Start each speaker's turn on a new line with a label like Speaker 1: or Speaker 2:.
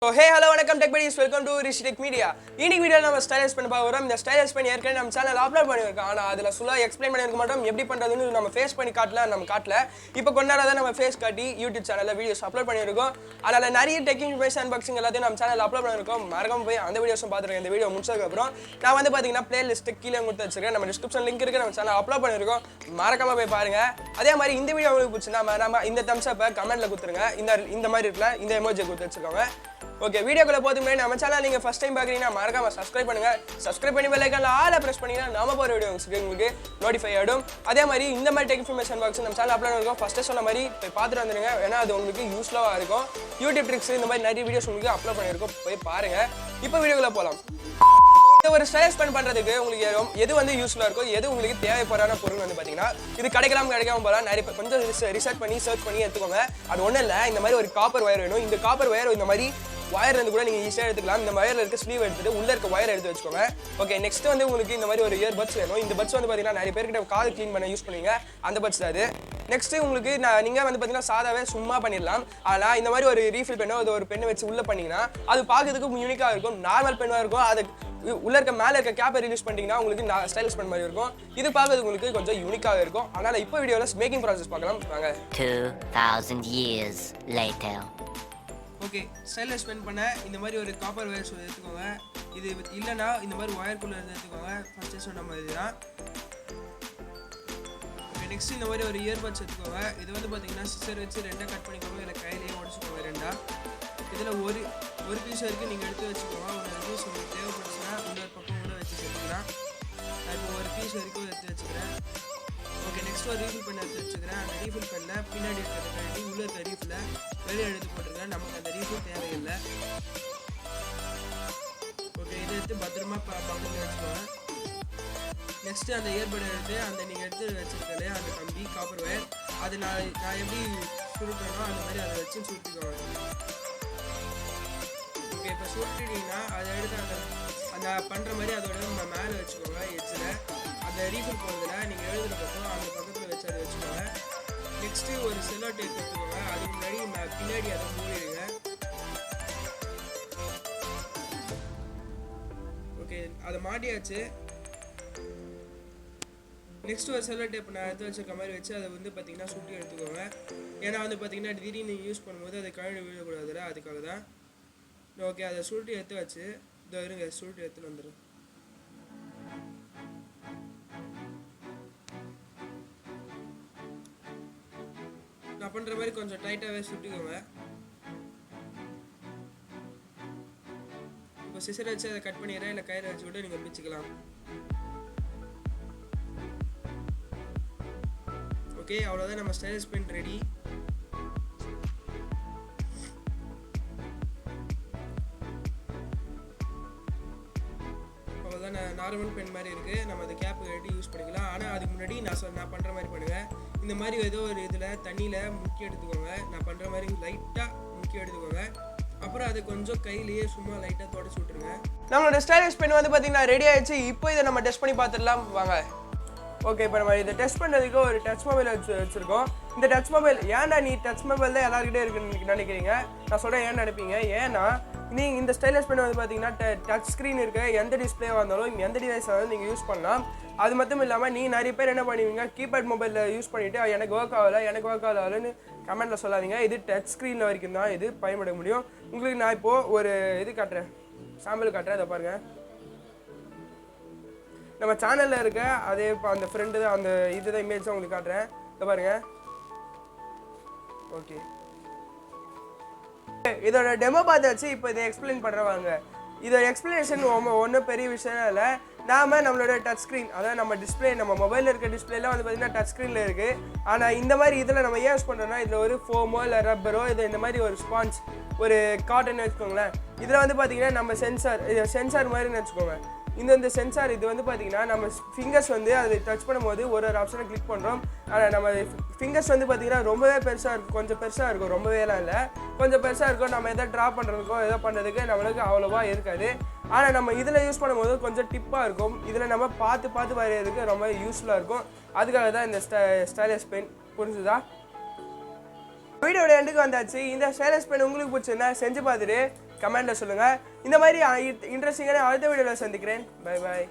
Speaker 1: So hey hello welcome tech buddies welcome to RTM-Rishi Tech Media. இன்னைக்கு வீடியோல நம்ம STYLUS pen பார்க்கறோம். இந்த STYLUS pen ஏற்கனவே நம்ம சேனல்ல அப்லோட் பண்ணிருக்கோம். ஆனா அதுல ஃபுல்லா எக்ஸ்பிளைன் பண்ணிருக்க மாட்டோம். எப்படி பண்றதுன்னு நம்ம ஃபேஸ் பண்ணி காட்டல. இப்போ கொஞ்ச நேரமா நம்ம ஃபேஸ் காட்டி YouTube சேனல்ல வீடியோஸ் அப்லோட் பண்ணிருக்கோம். அதனால நிறைய டெக் இன்ஃபர்மேஷன் அன்பாக்சிங் எல்லாத்தையும் நம்ம சேனல்ல அப்லோட் பண்ணிருக்கோம். மறக்காம போய் அந்த வீடியோஸும் பாத்துருங்க. இந்த வீடியோ முடிச்சதுக்கு அப்புறம் நான் வந்து பாத்தீங்கன்னா பிளேலிஸ்ட் கீழ கொடுத்து வச்சிருக்கேன். நம்ம டிஸ்கிரிப்ஷன் லிங்க் இருக்கு. நம்ம சேனல்ல அப்லோட் பண்ணிருக்கோம். மறக்காம போய் பாருங்க. அதே மாதிரி இந்த வீடியோ உங்களுக்கு பிடிச்சிருந்தா நம்ம இந்த thumbs up கமெண்ட்ல கொடுத்துருங்க. இந்த மாதிரி இருக்குல இந்த எமோஜி கொடுத்து வச்சிருக்காங்க. ஓகே வீடியோக்குள்ள போறதுக்கு முன்னாடி நம்ம சேனலை நீங்க ஃபர்ஸ்ட் டைம் பார்க்கறீங்கன்னா மறக்காம சப்ஸ்கிரைப் பண்ணுங்க. சப்ஸ்கிரைப் பண்ணி பெல் ஐகான்ல ஆல் பிரஸ் பண்ணீங்கன்னா நாம போற வீடியோ உங்களுக்கு நோட்டிஃபை ஆயிடும். அதே மாதிரி இந்த மாதிரி டெக் இன்ஃபர்மேஷன் பாக்ஸ் நம்ம சேனல்ல அப்லோட் பண்ணிருக்கோம். ஃபர்ஸ்ட் சொன்ன மாதிரி போய் பார்த்துட்டு வந்துருங்க. ஏன்னா அது உங்களுக்கு யூஸ்ஃபுல்லா இருக்கும். யூடியூப் ட்ரிக்ஸ் இந்த மாதிரி நிறைய வீடியோஸ் உங்களுக்கு அப்லோட் பண்ணிருக்கோம். போய் பாருங்க. இப்போ வீடியோக்குள்ள போலாம். இந்த ஒரு STYLUS pen பண்றதுக்கு உங்களுக்கு எது வந்து யூஸ்ஃபுல்லா இருக்கோ எது உங்களுக்கு தேவைப்படுற பொருள் வந்து பாத்தீங்கன்னா இது கிடைக்காம போலாம். நிறைய பேர் கொஞ்சம் ரிசர்ச் பண்ணி சர்ச் பண்ணி எடுத்துக்கோங்க. அது ஒண்ணும் இல்ல இந்த மாதிரி ஒரு காப்பர் வயர் வேணும். இந்த காப்பர் வயர் இந்த மாதிரி வயர் இருந்து கூட நீங்க ஈஸியா எடுத்துக்கலாம். இந்த வயர்ல இருக்க ஸ்லீவ் எடுத்துட்டு உள்ள இருக்க வயர் எடுத்து வச்சுக்கோங்க. ஓகே நெக்ஸ்ட் வந்து உங்களுக்கு இந்த மாதிரி ஒரு இயர் பட்ஸ் வேணும். இந்த பட்ஸ் வந்து பாத்தீங்கன்னா நிறைய பேர்கிட்ட காது க்ளீன் பண்ண யூஸ் பண்ணுவீங்க. அந்த பட்ஸ் தான் அது. நெக்ஸ்ட் உங்களுக்கு நீங்க வந்து பாத்தீங்கன்னா சாதாவே சும்மா பண்ணிடலாம். ஆனா இந்த மாதிரி ஒரு ரீஃபில் பென்னோ ஒரு பென் வச்சு உள்ள பண்ணீங்கன்னா அது பார்க்கிறதுக்கு யூனிக்கா இருக்கும். நார்மல் பென்னா இருக்கும். அது உள்ள இருக்க மேல இருக்க கேப்பை ரிலீஸ் பண்ணிட்டீங்கன்னா உங்களுக்கு STYLUS pen மாதிரி இருக்கும். இது பார்க்கிறதுக்கு உங்களுக்கு கொஞ்சம் யூனிக்காக இருக்கும். அதனால இப்போ வீடியோல மேக்கிங் ப்ராசஸ் பார்க்கலாம் வாங்க.
Speaker 2: 2000 years later.
Speaker 1: Okay STYLUS pen பண்ண இந்த மாதிரி ஒரு காப்பர் வயர்ஸ் எடுத்துக்கோங்க. இது இல்லைன்னா இந்த மாதிரி ஒயர் குள்ள எடுத்துக்கோங்க. ஃபர்ஸ்ட் சொன்ன மாதிரி தான். ஓகே நெக்ஸ்ட் இந்த மாதிரி ஒரு இயர்பட்ஸ் எடுத்துக்கோங்க. இது வந்து பார்த்தீங்கன்னா சிசர் வச்சு ரெண்டா கட் பண்ணிக்கோங்க. இல்லை கையிலேயே உடச்சிக்கோங்க ரெண்டா. இதில் ஒரு பீஸ் வரைக்கும் நீங்கள் எடுத்து வச்சுக்கோங்க. ஒரு பீஸ் உங்களுக்கு தேவைப்படுச்சுன்னா இன்னொரு பக்கம் கூட வச்சு சேர்த்துக்கலாம். நான் இப்போ ஒரு பீஸ் வரைக்கும் எடுத்து வச்சுக்கிறேன். ஓகே நெக்ஸ்ட் ஒரு ரீஃபில் பென் எடுத்து வச்சுக்கிறேன். அந்த ரீஃபில் பென்னில் பின்னாடி இருக்கிறது கழட்டி உள்ளே இருக்க ரீஃபில் வெளியே எடுத்து போட்டுருக்கேன். நமக்கு அந்த ரீஃபில் தேவையில்லை. ஓகே இதை எடுத்து பத்திரமா பக்கத்தில் வச்சுக்கோங்க. நெக்ஸ்ட்டு அந்த இயர்பட் எடுத்து அந்த நீங்கள் எடுத்து வச்சுருக்கலே அந்த கம்பி காப்பர் வயர் அது நான் எப்படி சுருட்டேனோ அந்த மாதிரி அதை வச்சு சுருட்டிக்கோங்க. ஓகே இப்போ சுருட்டிட்டீங்கன்னா அதை எடுத்து அந்த பண்ணுற மாதிரி அதோட நம்ம மேலே வச்சுக்கோங்க. எட்ஜில் அந்த ரீஃபில் போகிறதுல நீங்கள் எழுதுகிற பக்கம் அந்த பக்கத்தில் வச்சு அதை வச்சுக்கோங்க. நெக்ஸ்ட்டு ஒரு செல்லோ டேப் எடுத்துக்கோங்க. அதுக்கு முன்னாடி பின்னாடி அதை மூடிடுங்க. ஓகே அதை மாட்டியாச்சு. நெக்ஸ்ட் ஒரு செல்லோ டேப் நான் எடுத்து வச்சிருக்க மாதிரி வச்சு அதை வந்து பார்த்தீங்கன்னா சுட்டி எடுத்துக்கோங்க. ஏன்னா வந்து பார்த்தீங்கன்னா திடீர்னு யூஸ் பண்ணும்போது அதை கழண்டு விழக்கூடாதுல அதுக்காக தான். ஓகே அதை சுருட்டி எடுத்து வச்சு இதோ இருங்க சுருட்டி எடுத்துன்னு வந்துடும். நான் பண்ணுற மாதிரி கொஞ்சம் டைட்டாகவே சுட்டிக்கோங்க. இப்போ சிசரை வச்சு அதை கட் பண்ணிடுறேன். இல்லை கையில் வச்சு விட்டு நீங்கள் பிச்சுக்கலாம். ஓகே அவ்வளோதான் நம்ம STYLUS pen ரெடி. அவ்வளோதான் நார்மல் பென் மாதிரி இருக்குது. நம்ம அந்த கேப்பு கட்டி யூஸ் பண்ணிக்கலாம். ஆனால் அதுக்கு முன்னாடி நான் பண்ணுற மாதிரி பண்ணுவேன். இந்த மாதிரி ஏதோ ஒரு இதில் தண்ணியில் முக்கி எடுத்துக்கோங்க. நான் பண்ணுற மாதிரி லைட்டாக முக்கி எடுத்துக்கோங்க. அப்புறம் அது கொஞ்சம் கையிலேயே சும்மா லைட்டாக தொடச்சி விட்டுருங்க. நம்மளோட STYLUS pen வந்து பார்த்தீங்கன்னா ரெடி ஆயிடுச்சு. இப்போ இதை நம்ம டெஸ்ட் பண்ணி பார்த்துடலாம் வாங்க. ஓகே இப்போ நம்ம இதை டெஸ்ட் பண்ணுறதுக்கு ஒரு டச் மொபைல் வச்சுருக்கோம். இந்த டச் மொபைல் ஏன்டா நீ டச் மொபைல் தான் எல்லாருக்கிட்டே இருக்குன்னு நினைக்கிறீங்க. நான் சொல்கிறேன் ஏன் நினைப்பீங்க. ஏன்னா நீங்கள் இந்த STYLUS pen வந்து பார்த்தீங்கன்னா டச் ஸ்க்ரீன் இருக்க எந்த டிஸ்பிளேவாக இருந்தாலும் எந்த டிவைஸாக இருந்தாலும் நீங்கள் யூஸ் பண்ணலாம். அது மட்டும் இல்லாமல் நீ நிறைய பேர் என்ன பண்ணுவீங்க கீபேட் மொபைலில் யூஸ் பண்ணிவிட்டு எனக்கு ஒர்க் ஆகலைன்னு கமெண்ட்டில் சொல்லாதீங்க. இது டச் ஸ்க்ரீனில் வரைக்கும் தான் இது பயன்பட முடியும். உங்களுக்கு நான் இப்போது ஒரு இது காட்டுறேன், சாம்பிள் காட்டுறேன். அதை பாருங்கள். நம்ம சேனலில் இருக்க அதே இப்போ அந்த ஃப்ரெண்டு தான் அந்த இதுதான் இமேஜ் தான் உங்களுக்கு காட்டுறேன். இதை பாருங்கள். ஓகே இதோட டெமோ பார்த்தாச்சு. இப்போ இதை எக்ஸ்பிளைன் பண்ணுறவாங்க. இதோட எக்ஸ்பிளனேஷன் ஒன்றும் பெரிய விஷயம் இல்லை. நம்மளோட டச் ஸ்க்ரீன் அதாவது நம்ம டிஸ்பிளே நம்ம மொபைலில் இருக்க டிஸ்பிளேலாம் வந்து பார்த்தீங்கன்னா டச் ஸ்க்ரீனில் இருக்குது. ஆனால் இந்த மாதிரி இதில் நம்ம ஏன் யூஸ் பண்ணுறோம்னா இதில் ஒரு ஃபோமோ இல்லை ரப்பரோ இந்த மாதிரி ஒரு ஸ்பாஞ்ச் ஒரு காட்டன் வச்சுக்கோங்களேன். இதில் வந்து பார்த்தீங்கன்னா நம்ம சென்சார் மாதிரின்னு வச்சுக்கோங்க. இந்த சென்சார் இது வந்து பார்த்தீங்கன்னா நம்ம ஃபிங்கர்ஸ் வந்து அதை டச் பண்ணும்போது ஒரு ஆப்ஷனை கிளிக் பண்ணுறோம். ஆனால் நம்ம ஃபிங்கர்ஸ் வந்து பார்த்தீங்கன்னா ரொம்பவே பெருசாக இருக்கும். கொஞ்சம் பெருசாக இருக்கும், ரொம்பவேலாம் இல்லை, கொஞ்சம் பெருசாக இருக்கும். நம்ம எதை ட்ரா பண்ணுறதுக்கோ எதோ பண்ணுறதுக்கு நம்மளுக்கு அவ்வளோவா இருக்காது. ஆனால் நம்ம இதில் யூஸ் பண்ணும்போது கொஞ்சம் டிப்பாக இருக்கும். இதில் நம்ம பார்த்து வரைகிறதுக்கு ரொம்ப யூஸ்ஃபுல்லாக இருக்கும். அதுக்காக தான் இந்த STYLUS pen. புரிஞ்சுதா? வீடியோட எண்டுக்கு வந்தாச்சு. இந்த STYLUS pen உங்களுக்கு பிடிச்சிருந்தா செஞ்சு பார்த்துட்டு கமெண்ட்டில் சொல்லுங்கள். இந்த மாதிரி இன்ட்ரெஸ்டிங்கான அடுத்த வீடியோவில் சந்திக்கிறேன். Bye bye.